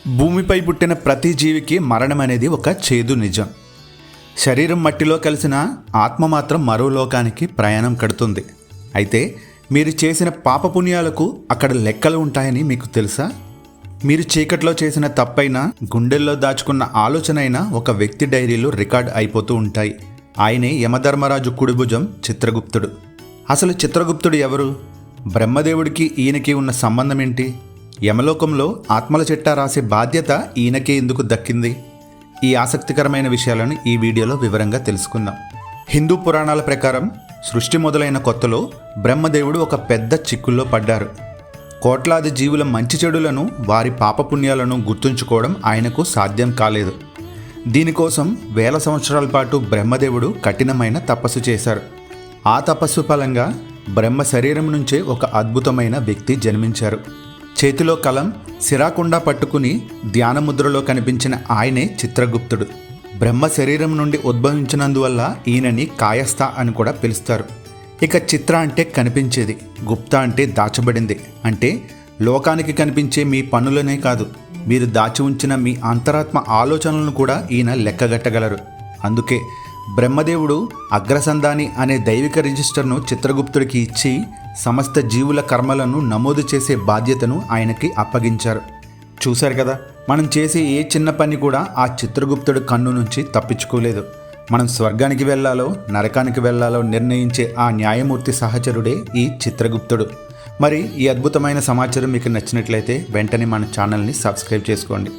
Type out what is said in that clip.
భూమిపై పుట్టిన ప్రతి జీవికి మరణం అనేది ఒక చేదు నిజం. శరీరం మట్టిలో కలిసిన ఆత్మ మాత్రం మరో లోకానికి ప్రయాణం కడుతుంది. అయితే మీరు చేసిన పాపపుణ్యాలకు అక్కడ లెక్కలు ఉంటాయని మీకు తెలుసా? మీరు చీకట్లో చేసిన తప్పైనా, గుండెల్లో దాచుకున్న ఆలోచన అయినా ఒక వ్యక్తి డైరీలో రికార్డ్ అయిపోతూ ఉంటాయి. ఆయనే యమధర్మరాజు కుడిభుజం చిత్రగుప్తుడు. అసలు చిత్రగుప్తుడు ఎవరు? బ్రహ్మదేవుడికి ఈయనకి ఉన్న సంబంధం ఏంటి? యమలోకంలో ఆత్మల చిట్టా రాసే బాధ్యత ఈయనకే ఎందుకు దక్కింది? ఈ ఆసక్తికరమైన విషయాలను ఈ వీడియోలో వివరంగా తెలుసుకుందాం. హిందూ పురాణాల ప్రకారం సృష్టి మొదలైన కొత్తలో బ్రహ్మదేవుడు ఒక పెద్ద చిక్కుల్లో పడ్డారు. కోట్లాది జీవుల మంచి చెడులను, వారి పాపపుణ్యాలను గుర్తుంచుకోవడం ఆయనకు సాధ్యం కాలేదు. దీనికోసం వేల సంవత్సరాల పాటు బ్రహ్మదేవుడు కఠినమైన తపస్సు చేశారు. ఆ తపస్సు ఫలంగా బ్రహ్మ శరీరం నుంచే ఒక అద్భుతమైన వ్యక్తి జన్మించారు. చేతిలో కలం, సిరాకుండా పట్టుకుని ధ్యానముద్రలో కనిపించిన ఆయనే చిత్రగుప్తుడు. బ్రహ్మ శరీరం నుండి ఉద్భవించినందువల్ల ఈయనని కాయస్థ అని కూడా పిలుస్తారు. ఇక చిత్ర అంటే కనిపించేది, గుప్త అంటే దాచబడింది. అంటే లోకానికి కనిపించే మీ పనులనే కాదు, మీరు దాచి ఉంచిన మీ అంతరాత్మ ఆలోచనలను కూడా ఈయన లెక్కగట్టగలరు. అందుకే బ్రహ్మదేవుడు అగ్రసంధాని అనే దైవిక రిజిస్టర్ను చిత్రగుప్తుడికి ఇచ్చి సమస్త జీవుల కర్మలను నమోదు చేసే బాధ్యతను ఆయనకి అప్పగించారు. చూశారు కదా, మనం చేసే ఏ చిన్న పని కూడా ఆ చిత్రగుప్తుడి కన్ను నుంచి తప్పించుకోలేదు. మనం స్వర్గానికి వెళ్ళాలో నరకానికి వెళ్ళాలో నిర్ణయించే ఆ న్యాయమూర్తి సహచరుడే ఈ చిత్రగుప్తుడు. మరి ఈ అద్భుతమైన సమాచారం మీకు నచ్చినట్లయితే వెంటనే మన ఛానల్ని సబ్స్క్రైబ్ చేసుకోండి.